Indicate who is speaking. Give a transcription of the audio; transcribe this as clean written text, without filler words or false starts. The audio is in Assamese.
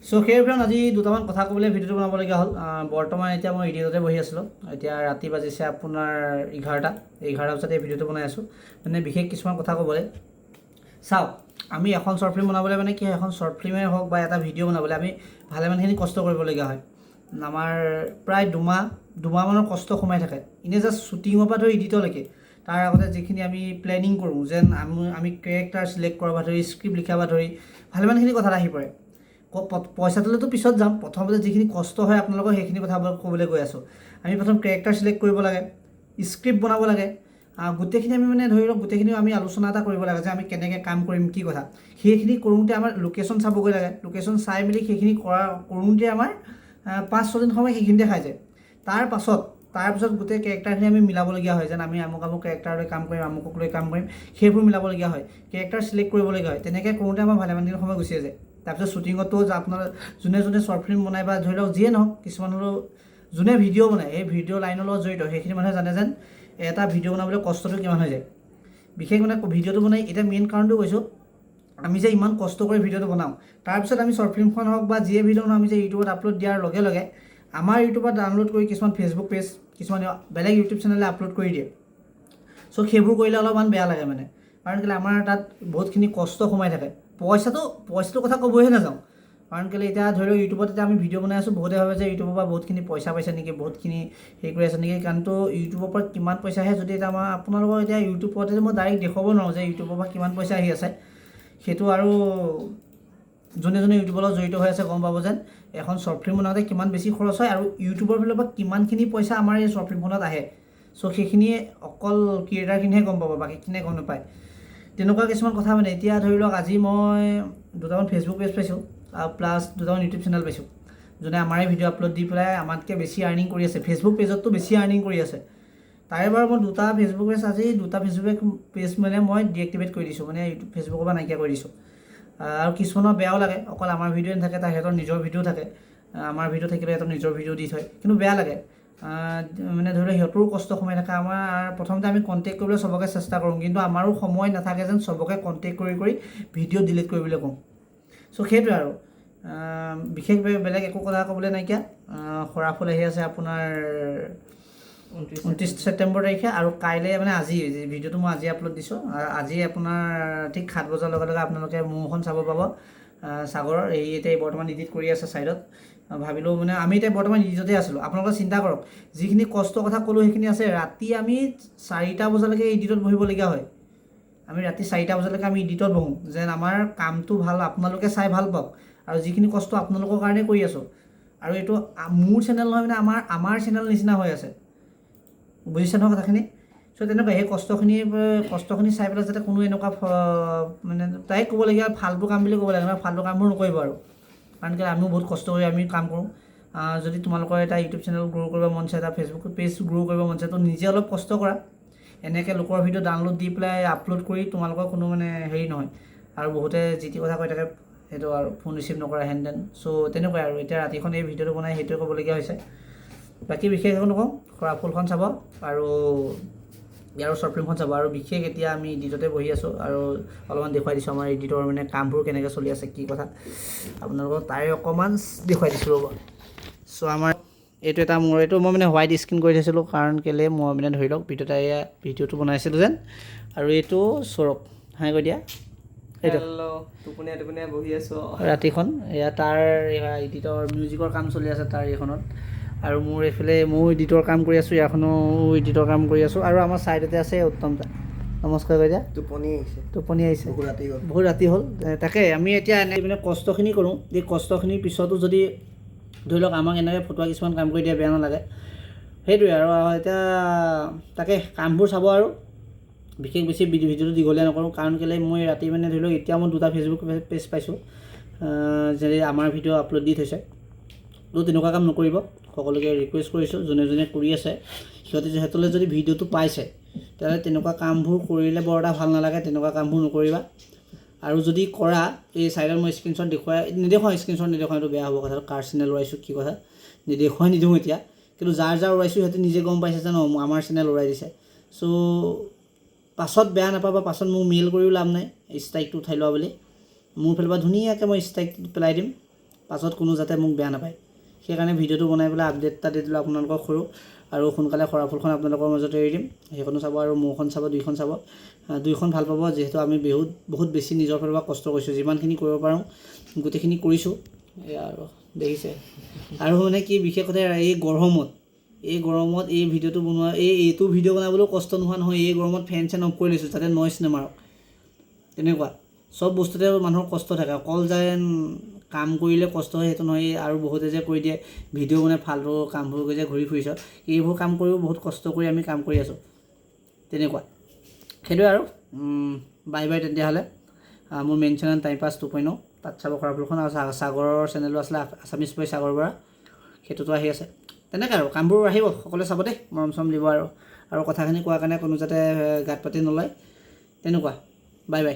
Speaker 1: সো সেইবাবে আজি দুটামান কথা ক'বলৈ ভিডিঅ'টো বনাবলগীয়া হ'ল। বৰ্তমান এতিয়া মই এডিটতে বহি আছিলোঁ। এতিয়া ৰাতি বাজিছে আপোনাৰ 11টা বজাত এই ভিডিঅ'টো বনাই আছোঁ। মানে বিশেষ কিছুমান কথা ক'বলৈ চাওক, আমি এখন শ্বৰ্ট ফিল্ম বনাবলৈ মানে কি হয়, এখন শ্বৰ্ট ফিল্মেই হওক বা এটা ভিডিঅ' বনাবলৈ আমি ভালেমানখিনি কষ্ট কৰিবলগীয়া হয়। আমাৰ প্ৰায় দুমাহমানৰ কষ্ট সোমাই থাকে এনেই জাষ্ট শ্বুটিঙৰ পৰা ধৰি এডিটলৈকে। তাৰ আগতে যিখিনি আমি প্লেনিং কৰোঁ, যেন আমি কেৰেক্টাৰ চিলেক্ট কৰাৰ পৰা ধৰি স্ক্ৰিপ্ট লিখাৰ পৰা ধৰি ভালেমানখিনি কথাত আহি পৰে। পইচাটোলৈতো পিছত যাম, প্ৰথমতে যিখিনি কষ্ট হয় আপোনালোকক সেইখিনি কথা ক'বলৈ গৈ আছোঁ। আমি প্ৰথম কেৰেক্টাৰ চিলেক্ট কৰিব লাগে, স্ক্ৰিপ্ট বনাব লাগে, গোটেইখিনি আমি মানে ধৰি লওক গোটেইখিনি আমি আলোচনা এটা কৰিব লাগে যে আমি কেনেকৈ কাম কৰিম, কি কথা। সেইখিনি কৰোঁতে আমাৰ লোকেশ্যন চাবগৈ লাগে। লোকেশ্যন চাই মেলি সেইখিনি কৰোঁতে আমাৰ 5-6 দিন সময় সেইখিনিতে খাই যায়। তাৰপাছত গোটেই কেৰেক্টাৰখিনি আমি মিলাবলগীয়া হয়, যেন আমি আমুক কেৰেক্টাৰ লৈ কাম কৰিম, আমুকক লৈ কাম কৰিম, সেইবোৰ মিলাবলগীয়া হয়। কেৰেক্টাৰ চিলেক্ট কৰিবলগীয়া হয়। তেনেকৈ কৰোঁতে আমাৰ ভালেমান দিন সময় গুচিয়ে যায়। তাৰপিছত শ্বুটিঙতো আপোনাৰ যোনে শ্বৰ্ট ফিল্ম বনায় বা ধৰি লওক যিয়ে নহওক, কিছুমান হ'লেও যোনে ভিডিঅ' বনায়, সেই ভিডিঅ' লাইনৰ লগত জড়িত সেইখিনি মানুহে জানে যেন এটা ভিডিঅ' বনাবলৈ কষ্টটো কিমান হৈ যায়। বিশেষ মানে ভিডিঅ'টো বনাই এতিয়া মেইন কাৰণটো কৈছোঁ, আমি যে ইমান কষ্ট কৰি ভিডিঅ'টো বনাওঁ, তাৰপিছত আমি শ্বৰ্ট ফিল্মখন হওক বা যিয়ে ভিডিঅ' বনাওঁ, আমি যে ইউটিউবত আপলোড দিয়াৰ লগে লগে আমাৰ ইউটিউবত ডাউনলোড কৰি কিছুমান ফেচবুক পেজ, কিছুমানে বেলেগ ইউটিউব চেনেলে আপলোড কৰি দিয়ে। চ' সেইবোৰ কৰিলে অলপমান বেয়া লাগে মানে, কাৰণ কেলৈ আমাৰ তাত বহুতখিনি কষ্ট সোমাই থাকে। পইচাটোৰ কথা ক'বহে নাযাওঁ, কাৰণ কেলৈ এতিয়া ধৰি লওক ইউটিউবত এতিয়া আমি ভিডিঅ' বনাই আছোঁ, বহুতে ভাবে যে ইউটিউবৰ পৰা বহুতখিনি পইচা পাইছে নেকি, বহুতখিনি হেৰি কৰি আছে নেকি। কাৰণটো ইউটিউবৰ পৰা কিমান পইচা আহে যদি এতিয়া আপোনালোকৰ এতিয়া ইউটিউবতে মই ডাইৰেক্ট দেখুৱাব নোৱাৰোঁ যে ইউটিউবৰ পৰা কিমান পইচা আহি আছে। সেইটো আৰু যোনে ইউটিউবৰ লগত জড়িত হৈ আছে গম পাব যেন এখন শ্বৰ্ট ফিল্ম বনাওঁতে কিমান বেছি খৰচ হয় আৰু ইউটিউবৰ ফালৰ পৰা কিমানখিনি পইচা আমাৰ এই শ্বৰ্ট ফিল্মখনত আহে। চ' সেইখিনিয়ে অকল ক্ৰিয়েটাৰখিনিহে গম পাব, বাকীখিনিয়ে গম নাপায়। তেনেকুৱা কিছুমান কথা মানে। এতিয়া ধৰি লওক আজি মই দুটামান ফেচবুক পেজ পাইছোঁ আৰু প্লাছ দুটামান ইউটিউব চেনেল পাইছোঁ, যোনে আমাৰে ভিডিঅ' আপলোড দি পেলাই আমাতকৈ বেছি আৰ্নিং কৰি আছে। ফেচবুক পেজততো বেছি আৰ্নিং কৰি আছে। তাৰে বাৰু মই দুটা ফেচবুক পেজ মানে মই ডিএক্টিভেট কৰি দিছোঁ, মানে ইউটিউব ফেচবুকৰ পৰা নাইকিয়া কৰি দিছোঁ। আৰু কিছুমানৰ বেয়াও লাগে, অকল আমাৰ ভিডিঅ' নাথাকে, সিহঁতৰ নিজৰ ভিডিঅ' থাকে। আমাৰ ভিডিঅ' থাকিলে সিহঁতৰ নিজৰ ভিডিঅ' দি থয়, কিন্তু বেয়া লাগে। মানে ধৰি লওক সিহঁতৰো কষ্ট সোমাই থাকে। প্ৰথমতে আমি কণ্টেক্ট কৰিবলৈ চবকে চেষ্টা কৰোঁ, কিন্তু আমাৰো সময় নাথাকে যেন চবকে কণ্টেক্ট কৰি ভিডিঅ' ডিলিট কৰিবলৈ কওঁ। চ' সেইটোৱে আৰু বিশেষ বেলেগ একো কথা ক'বলৈ নাইকিয়া। সৰাফুল আহি আছে আপোনাৰ 29 ছেপ্টেম্বৰ তাৰিখে, আৰু কাইলৈ মানে আজি ভিডিঅ'টো মই আজি আপলোড দিছোঁ। আজি আপোনাৰ ঠিক 7 বজাৰ লগে লগে আপোনালোকে মোৰখন চাব পাব। সাগৰৰ এই এতিয়া বৰ্তমান এডিট কৰি আছে ছাইডত। ভাবিলোঁ মানে আমি এতিয়া বৰ্তমান এডিটতে আছিলোঁ। আপোনালোকে চিন্তা কৰক, যিখিনি কষ্টৰ কথা ক'লোঁ সেইখিনি আছে। ৰাতি আমি 4টা বজালৈকে এডিটত বহিবলগীয়া হয়। আমি ৰাতি 4টা বজালৈকে আমি এডিটত বহোঁ, যেন আমাৰ কামটো ভাল আপোনালোকে চাই ভাল পাওক। আৰু যিখিনি কষ্ট আপোনালোকৰ কাৰণে কৰি আছোঁ, আৰু এইটো মোৰ চেনেল নহয়, মানে আমাৰ চেনেল নিচিনা হৈ আছে। বুজিছে নহয় কথাখিনি? চ' তেনেকুৱা সেই কষ্টখিনি চাই পেলাই যাতে কোনো এনেকুৱা মানে তাই ক'বলগীয়া ফাল্টু কাম বুলি ক'ব লাগে, ফাল্টু কামবোৰ নকৰিব আৰু। কাৰণ কি আমিও বহুত কষ্ট কৰি আমি কাম কৰোঁ। যদি তোমালোকৰ এটা ইউটিউব চেনেল গ্ৰ' কৰিব মন আছে, এটা ফেচবুক পেজ গ্ৰ' কৰিব মন আছে, তো নিজে অলপ কষ্ট কৰা। এনেকৈ লোকৰ ভিডিঅ' ডাউনলোড দি পেলাই আপলোড কৰি তোমালোকৰ কোনো মানে হেৰি নহয়। আৰু বহুতে যি টি কথা কৈ থাকে, সেইটো আৰু ফোন ৰিচিভ নকৰা হেন দেন। চ' তেনেকুৱাই আৰু এতিয়া ৰাতিখন এই ভিডিঅ'টো বনাই সেইটোৱে ক'বলগীয়া হৈছে। বাকী বিশেষ একো নকওঁ, সৰাফুলখন চাব আৰু ইয়াৰ শ্বৰ্ট ফিল্মখন চাব। আৰু বিশেষ এতিয়া আমি এডিটতে বহি আছোঁ আৰু অলপমান দেখুৱাই দিছোঁ আমাৰ এডিটৰ মানে কামবোৰ কেনেকৈ চলি আছে, কি কথা আপোনালোকক তাৰে অকণমান দেখুৱাই দিছোঁ ৰ'ব। চ' আমাৰ এইটো মই মানে হোৱাইট স্ক্ৰীণ কৰি থৈছিলোঁ, কাৰণ কেলৈ মই মানে ধৰি লওক ভিডিঅ'টো বনাইছিলোঁ যেন। আৰু এইটো সৌৰভ, হাই কৈ দিয়া।
Speaker 2: টোপনীয়া বহি আছোঁ
Speaker 1: ৰাতিখন। এয়া তাৰ এডিটৰ মিউজিকৰ কাম চলি আছে তাৰ এইখনত। আৰু মোৰ এইফালে ময়ো এডিটৰ কাম কৰি আছোঁ, ইয়াৰখনো এডিটৰ কাম কৰি আছোঁ। আৰু আমাৰ ছাইডতে আছে উত্তম দা, নমস্কাৰ কৈ দিয়া। টোপনি আহিছে, বহুত ৰাতি হ'ল। তাকে আমি এতিয়া এনেকৈ মানে কষ্টখিনি কৰোঁ। এই কষ্টখিনিৰ পিছতো যদি ধৰি লওক আমাক এনেকৈ ফটোৱা কিছুমান কাম কৰি দিয়ে, বেয়া নালাগে। সেইটোৱে আৰু এতিয়া তাকে কামবোৰ চাব। আৰু বিশেষ বেছি ভিডিঅ'টো দীঘলীয়া নকৰোঁ, কাৰণ কেলৈ মই ৰাতি মানে ধৰি লওক এতিয়া মই 2টা ফেচবুক পেজ পাইছোঁ, যেনে আমাৰ ভিডিঅ' আপলোড দি থৈছে। তো তেনেকুৱা কাম নকৰিব, সকলোকে ৰিকুৱেষ্ট কৰিছোঁ। যোনে কৰি আছে সিহঁতলৈ যদি ভিডিঅ'টো পাইছে, তেতিয়াহ'লে তেনেকুৱা কামবোৰ কৰিলে বৰ এটা ভাল নালাগে। তেনেকুৱা কামবোৰ নকৰিবা। আৰু যদি কৰা, এই ছাইডত মই স্ক্ৰীণশ্বট নেদেখুৱাওঁ, এইটো বেয়া হ'ব কথাটো। কাৰ চেনেল উৰাইছোঁ কি কথা নিদিওঁ এতিয়া, কিন্তু যাৰ উৰাইছোঁ সিহঁতে নিজে গম পাইছে যে আমাৰ চেনেল উৰাই দিছে। চ' পাছত বেয়া নাপাবা, পাছত মোক মেইল কৰিও লাভ নাই ষ্ট্ৰাইকটো উঠাই লোৱা বুলি। মোৰ ফালৰ পৰা ধুনীয়াকৈ মই ষ্ট্ৰাইকটো পেলাই দিম। পাছত কোনো যাতে মোক বেয়া নাপায় সেইকাৰণে ভিডিঅ'টো বনাই পেলাই আপডেট এটা দি দিলোঁ আপোনালোকক সৰু আৰু সোনকালে সৰা ফুলখন আপোনালোকৰ মাজত এৰি দিম সেইখনো চাব আৰু মোৰখন চাব দুইখন চাব দুইখন ভাল পাব যিহেতু আমি বহুত বেছি নিজৰ ফালৰ পৰা কষ্ট কৰিছোঁ যিমানখিনি কৰিব পাৰোঁ গোটেইখিনি কৰিছোঁ এয়া আৰু দেখিছে আৰু মানে কি বিশেষ কথা এই গৰমত এই ভিডিঅ'টো বনোৱা এইটো ভিডিঅ' বনাবলৈও কষ্ট নোহোৱা নহয় এই গৰমত ফেন চেন অফ কৰি লৈছোঁ যাতে নইজ নেমাৰক তেনেকুৱা চব বস্তুতে মানুহৰ কষ্ট থাকে অকল যেন কাম কৰিলে কষ্ট হয় সেইটো নহয় আৰু বহুতে যে কৰি দিয়ে ভিডিঅ' বনাই ফাল্টু কামবোৰ কৰি যে ঘূৰি ফুৰিছ এইবোৰ কাম কৰিও বহুত কষ্ট কৰি আমি কাম কৰি আছোঁ তেনেকুৱা সেইটোৱে আৰু বাই তেতিয়াহ'লে মোৰ মেইন চেনেল টাইম পাছ 2.0 তাত চাব সৰা ফুলখন আৰু সাগৰৰ চেনেলো আছিলে আছামিজ বয় সাগৰ বৰা সেইটোতো আহি আছে তেনেকৈ আৰু কামবোৰ আহিব সকলোৱে চাব দেই মৰম চৰম দিব আৰু কথাখিনি কোৱাৰ কাৰণে কোনো যাতে গাত পাতি নলয় তেনেকুৱা বাই